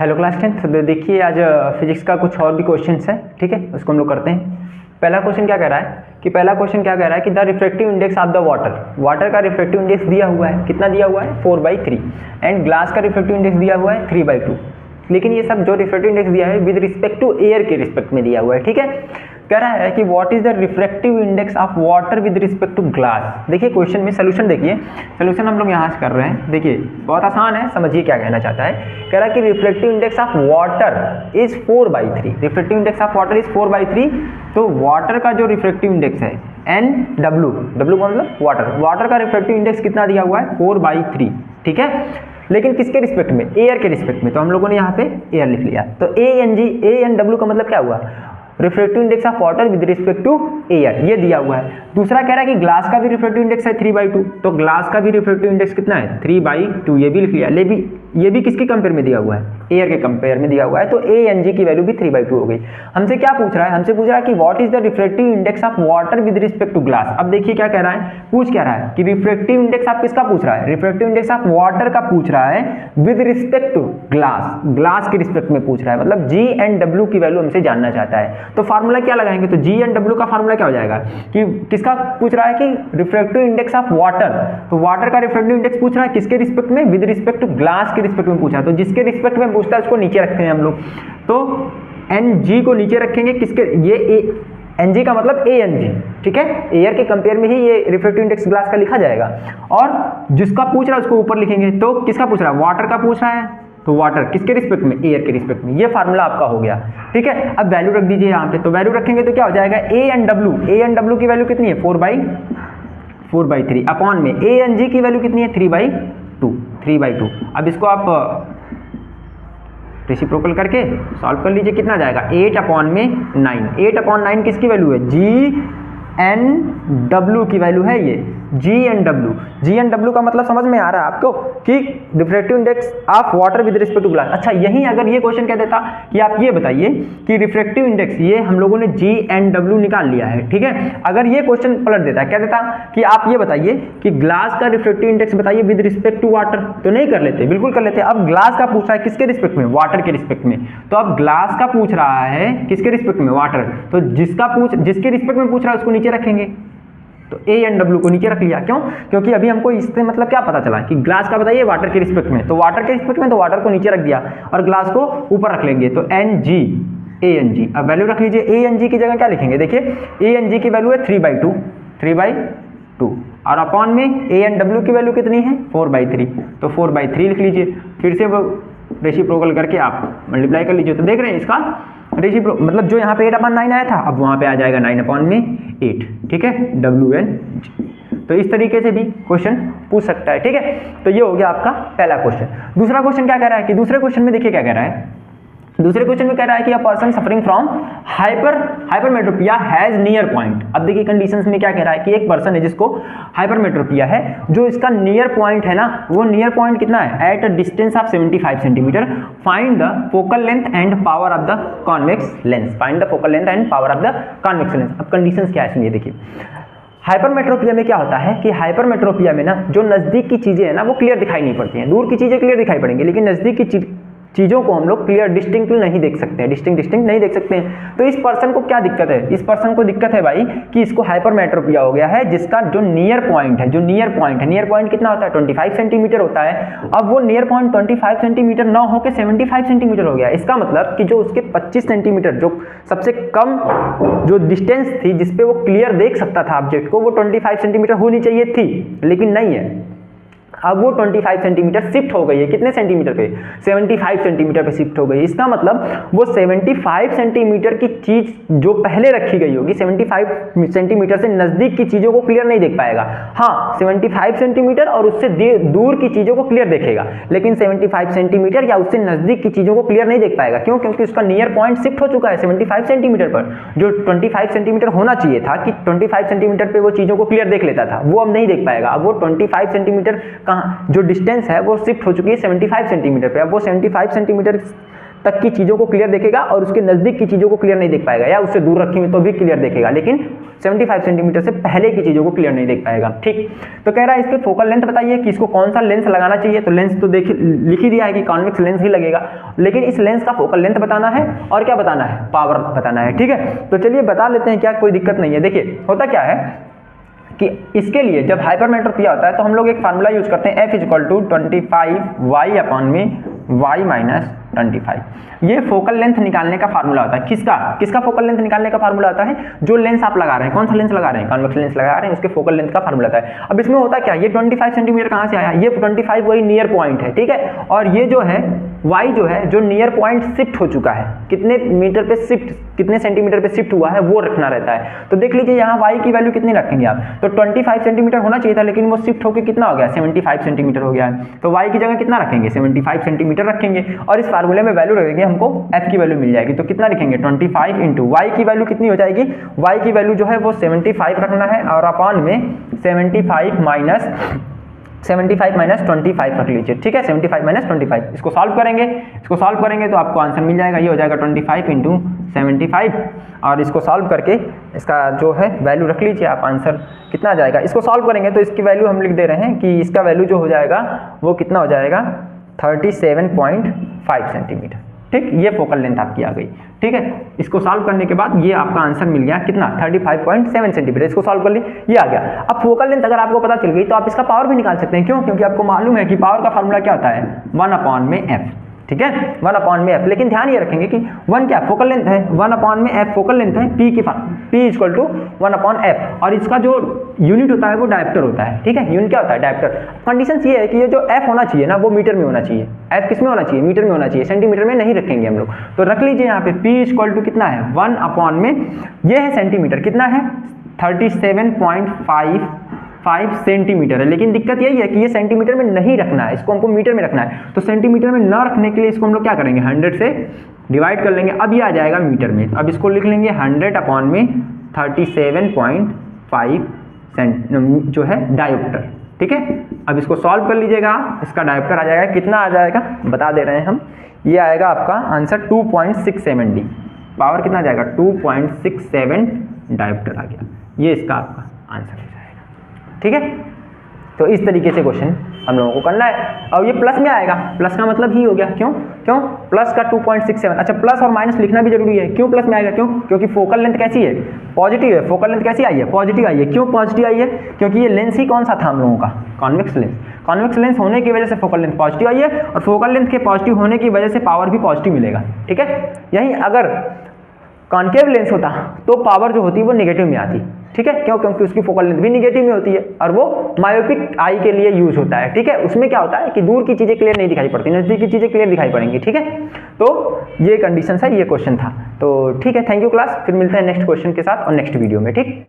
Hello class 10। तो देखिए आज फिजिक्स का कुछ और भी क्वेश्चंस है, ठीक है, उसको हम लोग करते हैं। पहला क्वेश्चन क्या कह रहा है कि the refractive index of the water का रिफ्रैक्टिव इंडेक्स दिया हुआ है, कितना दिया हुआ है 4/3, एंड ग्लास का रिफ्रैक्टिव इंडेक्स दिया हुआ है 3/2। लेकिन ये सब जो रिफ्रैक्टिव इंडेक्स दिया है विद रिस्पेक्ट टू एयर के रिस्पेक्ट में दिया हुआ है, ठीक है। कह रहा है कि what is the refractive index of water with respect to glass. देखिए क्वेश्चन में सोल्यूशन देखिए, सोल्यूशन हम लोग यहाँ से कर रहे हैं। देखिए बहुत आसान है, समझिए क्या कहना चाहता है। कह रहा है कि refractive index of water is 4/3, refractive index of water is 4/3। तो वाटर का जो रिफ्रैक्टिव इंडेक्स है NW, W मतलब वाटर का रिफ्रैक्टिव इंडेक्स कितना दिया हुआ है 4/3, ठीक है। लेकिन किसके रिस्पेक्ट में, एयर के रिस्पेक्ट में, तो हम लोगों ने यहाँ पे एयर लिख लिया। तो ANW का मतलब क्या हुआ, refractive index of water with respect to air, ये दिया हुआ है। दूसरा कह रहा है कि ग्लास का भी रिफ्रैक्टिव इंडेक्स है 3/2, तो ग्लास का भी रिफ्रैक्टिव इंडेक्स कितना है 3/2, ये भी लिख लिया। ये भी किसके कंपेयर में दिया हुआ है, एयर के कंपेयर में दिया हुआ है। तो ANG की वैल्यू भी 3/2 हो गई। हमसे क्या पूछ रहा है, हमसे पूछ रहा है कि what is the refractive index of water with respect to glass. अब देखिए क्या कह रहा है, पूछ क्या रहा है कि रिफ्रैक्टिव इंडेक्स आप किसका पूछ रहा है, रिफ्रैक्टिव इंडेक्स ऑफ वाटर का पूछ रहा है with respect to glass, glass के रिस्पेक्ट में पूछ रहा है। मतलब G एंड W की वैल्यू हमसे जानना चाहता है। तो फार्मूला क्या लगाएंगे, तो G एंड W का फार्मूला क्या हो जाएगा कि किसका पूछ रहा है कि रिफ्रैक्टिव इंडेक्स ऑफ वाटर, तो वाटर का रिफ्रैक्टिव इंडेक्स पूछ रहा है किसके रिस्पेक्ट में, विद रिस्पेक्ट टू ग्लास के रिस्पेक्ट में पूछा है। तो जिसके रिस्पेक्ट में पूछता है उसको नीचे रखते हैं हम लोग। तो NG को नीचे रखेंगे, किसके, ये NG का मतलब ANG, ठीक है। एयर के कंपेयर में ही ये रिफ्रैक्टिव इंडेक्स ग्लास का लिखा जाएगा। और जिसका पूछ रहा है उसको ऊपर लिखेंगे। तो किसका पूछ रहा है, वाटर का पूछ रहा है, तो वाटर किसके रिस्पेक्ट में, एयर के रिस्पेक्ट में। ये फार्मूला आपका हो गया, ठीक है। अब वैल्यू रख दीजिए यहाँ पे। तो वैल्यू रखेंगे तो क्या हो जाएगा, A एंड W की वैल्यू कितनी है 4/3 अपॉन में ANG की वैल्यू कितनी है 3/2। अब इसको आप रेसिप्रोकल करके सॉल्व कर लीजिए, कितना जाएगा 8/9। 8/9 किसकी वैल्यू है, GNW की वैल्यू है ये, GNW का मतलब समझ में आ रहा है आपको कि refractive index of water with respect to glass. अच्छा यहीं अगर ये क्वेश्चन कह देता कि आप ये बताइए कि रिफ्रैक्टिव इंडेक्स, ये हम लोगों ने GNW निकाल लिया है, ठीक है। अगर ये क्वेश्चन पलट देता, कह देता कि आप ये बताइए कि ग्लास का रिफ्रैक्टिव इंडेक्स बताइए विद रिस्पेक्ट टू वाटर, तो नहीं कर लेते, बिल्कुल कर लेते। अब ग्लास का पूछ रहा है किसके रिस्पेक्ट में, वाटर के रिस्पेक्ट में। तो अब ग्लास का पूछ रहा है किसके रिस्पेक्ट में, वाटर। तो जिसके रिस्पेक्ट में पूछ रहा है उसको नीचे रखेंगे। तो A एंड W को नीचे रख लिया, क्यों, क्योंकि अभी हमको इससे मतलब क्या पता चला कि ग्लास का बताइए वाटर के रिस्पेक्ट में, तो वाटर के रिस्पेक्ट में तो वाटर को नीचे रख दिया और ग्लास को ऊपर रख लेंगे। तो ANG। अब वैल्यू रख लीजिए, ANG की जगह क्या लिखेंगे, देखिए ANG की वैल्यू है 3/2 और अपॉन में A एंड W की वैल्यू कितनी है 4/3, तो 4/3 लिख लीजिए। फिर से वो रेसिप्रोकल करके आप मल्टीप्लाई कर लीजिए। तो देख रहे हैं इसका मतलब जो यहाँ पे 8/9 आया था, अब वहाँ पे आ जाएगा 9/8, ठीक है, WNG। तो इस तरीके से भी क्वेश्चन पूछ सकता है, ठीक है। तो ये हो गया आपका पहला क्वेश्चन। दूसरा क्वेश्चन क्या कह रहा है कि दूसरे क्वेश्चन में देखिए क्या कह रहा है, दूसरे क्वेश्चन में कह रहा है कि a person suffering from hypermetropia has near point. अब देखिए कंडीशंस में क्या कह रहा है कि एक पर्सन है जिसको हाइपरमेट्रोपिया है, जो इसका नियर पॉइंट है ना, वो नियर पॉइंट कितना है, at a distance of 75 centimetre. Find the focal length and power of the convex lens, find the focal length and power of the convex lens. अब कंडीशंस क्या है इसमें, देखिए हाइपरमेट्रोपिया में क्या होता है कि हाइपरमेट्रोपिया में ना जो नजदीक की चीजें हैं ना वो क्लियर दिखाई नहीं पड़ती हैं, दूर की चीजें क्लियर दिखाई पड़ेंगी, लेकिन नजदीक की चीजों को हम लोग क्लियर डिस्टिंक्ट नहीं देख सकते हैं, डिस्टिंक्ट नहीं देख सकते हैं। तो इस पर्सन को क्या दिक्कत है, इस पर्सन को दिक्कत है भाई कि इसको हाइपरमेट्रोपिया हो गया है, जिसका जो नियर पॉइंट है, नियर पॉइंट कितना होता है 25 सेंटीमीटर होता है। अब वो नियर पॉइंट 25 सेंटीमीटर ना होकर 75 सेंटीमीटर हो गया। इसका मतलब कि जो उसके 25 सेंटीमीटर जो सबसे कम जो डिस्टेंस थी जिसपे वो क्लियर देख सकता था ऑब्जेक्ट को, वो 25 सेंटीमीटर होनी चाहिए थी, लेकिन नहीं है। अब वो 25 सेंटीमीटर शिफ्ट हो गई है, कितने सेंटीमीटर पे, 75 सेंटीमीटर पे शिफ्ट हो गई। इसका मतलब वो 75 सेंटीमीटर की चीज जो पहले रखी गई होगी, 75 सेंटीमीटर से नजदीक की चीजों को क्लियर नहीं देख पाएगा। हाँ 75 सेंटीमीटर और उससे दूर की चीजों को क्लियर देखेगा, लेकिन 75 सेंटीमीटर या उससे नजदीक की चीजों को क्लियर नहीं देख पाएगा। क्यों, क्योंकि उसका नियर पॉइंट शिफ्ट हो चुका है 75 सेंटीमीटर पर। जो 25 सेंटीमीटर होना चाहिए था कि 25 सेंटीमीटर पे वो चीजों को क्लियर देख लेता था, वो अब नहीं देख पाएगा। अब वो 25 सेंटीमीटर जो डिस्टेंस है वो शिफ्ट हो चुकी है 75 सेंटीमीटर पे। अब वो 75 सेंटीमीटर तक की चीज़ों को क्लियर देखेगा और उसके नज़दीक की चीज़ों को क्लियर नहीं देख पाएगा, या उससे दूर रखी हुई तो भी क्लियर देखेगा, लेकिन 75 सेंटीमीटर से पहले की चीज़ों को क्लियर नहीं देख पाएगा। ठीक, तो कह रहा है इसके फोकल लेंथ बताइए कि इसको कौन सा लेंस लगाना चाहिए। तो लेंस तो देखिए लिख ही दिया है कि कॉन्वेक्स लेंस ही लगेगा, लेकिन इस लेंस का फोकल लेंथ बताना है और क्या बताना है, पावर बताना है। ठीक है, तो चलिए बता लेते हैं, क्या कोई दिक्कत नहीं है। देखिए होता क्या है कि इसके लिए जब हाइपरमेट्रोपिया होता है तो हम लोग एक फार्मूला यूज करते हैं, F = 25y/-y-25। ये फोकल लेंथ निकालने का फार्मूला होता है। किसका फोकल लेंथ निकालने का फार्मूला होता है, जो लेंस आप लगा रहे हैं, कौन सा लेंस लगा रहे हैं, कॉन्वेक्स लेंस लगा रहे हैं, उसके फोकल लेंथ का फार्मूला होता है। अब इसमें होता क्या, ये 25 सेंटीमीटर कहाँ से आया, ये 25 वही नियर पॉइंट है। ठीक है, और ये जो है y जो है, जो नियर पॉइंट शिफ्ट हो चुका है, कितने मीटर पे शिफ्ट, कितने सेंटीमीटर पे शिफ्ट हुआ है वो रखना रहता है। तो देख लीजिए यहाँ y की वैल्यू कितनी रखेंगे आप, तो 25 सेंटीमीटर होना चाहिए था, लेकिन वो शिफ्ट होकर कितना हो गया, 75 सेंटीमीटर हो गया है। तो y की जगह कितना रखेंगे, 75 सेंटीमीटर रखेंगे, और इस फार्मूले में वैल्यू रखेंगे, हमको f की वैल्यू मिल जाएगी। तो कितना लिखेंगे, 25 इंटू y की वैल्यू कितनी हो जाएगी, y की वैल्यू जो है वो 75 रखना है, और अपॉन में 75 माइनस 25 रख लीजिए। ठीक है, 75 - 25, इसको सॉल्व करेंगे तो आपको आंसर मिल जाएगा, ये हो जाएगा 25 इंटू 75, और इसको सॉल्व करके इसका जो है वैल्यू रख लीजिए आप, आंसर कितना आ जाएगा। इसको सॉल्व करेंगे तो इसकी वैल्यू हम लिख दे रहे हैं कि इसका वैल्यू जो हो जाएगा वो कितना हो जाएगा, 37.5 सेंटीमीटर। ठीक, ये फोकल लेंथ आपकी आ गई। ठीक है, इसको सॉल्व करने के बाद ये आपका आंसर मिल गया कितना, 35.7 सेंटीमीटर। इसको सॉल्व कर ली, ये आ गया। अब फोकल लेंथ अगर आपको पता चल गई तो आप इसका पावर भी निकाल सकते हैं। क्यों, क्योंकि आपको मालूम है कि पावर का फार्मूला क्या होता है, 1/f। ठीक है, 1/f, लेकिन ध्यान ये रखेंगे कि 1 क्या फोकल लेंथ है, 1/f फोकल लेंथ है, P = 1/f, और इसका जो यूनिट होता है वो डायप्टर होता है। ठीक है, यूनिट क्या होता है, डायप्टर। कंडीशन ये है कि ये जो f होना चाहिए ना, वो मीटर में होना चाहिए। f किस में होना चाहिए, मीटर में होना चाहिए, सेंटीमीटर में नहीं रखेंगे हम लोग। तो रख लीजिए यहाँ पे P = कितना है, 1/, ये है सेंटीमीटर, कितना है 37.5 सेंटीमीटर है। लेकिन दिक्कत यही है कि ये सेंटीमीटर में नहीं रखना है, इसको हमको मीटर में रखना है। तो सेंटीमीटर में न रखने के लिए इसको हम लोग क्या करेंगे, 100 से डिवाइड कर लेंगे। अब ये आ जाएगा मीटर में। अब इसको लिख लेंगे 100/37.5 जो है डायोप्टर। ठीक है, अब इसको सॉल्व कर लीजिएगा, इसका डायोप्टर आ जाएगा, कितना आ जाएगा बता दे रहे हैं हम, ये आएगा आपका आंसर 2.67 डी। पावर कितना आ जाएगा, 2.67 डायोप्टर आ गया। ये इसका आपका आंसर हो जाएगा। ठीक है, तो इस तरीके से क्वेश्चन हम लोगों को करना है। और ये प्लस में आएगा, प्लस का मतलब ही हो गया, क्यों प्लस का 2.67। अच्छा, प्लस और माइनस लिखना भी जरूरी है। क्यों प्लस में आएगा, क्योंकि फोकल लेंथ कैसी है, पॉजिटिव है। फोकल लेंथ कैसी आई है, पॉजिटिव आई है। क्यों पॉजिटिव आई है, क्योंकि ये लेंस ही कौन सा था हम लोगों का, कॉन्वेक्स लेंस। कॉन्वेक्स लेंस होने की वजह से फोकल लेंथ पॉजिटिव आई है, और फोकल लेंथ के पॉजिटिव होने की वजह से पावर भी पॉजिटिव मिलेगा। ठीक है, यही अगर कॉन्केव लेंस होता तो पावर जो होती है वो नेगेटिव में आती। ठीक है, क्यों, क्योंकि उसकी फोकल लेंथ भी नेगेटिव में होती है, और वो मायोपिक आई के लिए यूज होता है। ठीक है, उसमें क्या होता है कि दूर की चीजें क्लियर नहीं दिखाई पड़ती, नजदीक की चीजें क्लियर दिखाई पड़ेंगी। ठीक है, तो ये कंडीशन है, ये क्वेश्चन था। तो ठीक है, थैंक यू क्लास, फिर मिलते हैं नेक्स्ट क्वेश्चन के साथ और नेक्स्ट वीडियो में। ठीक।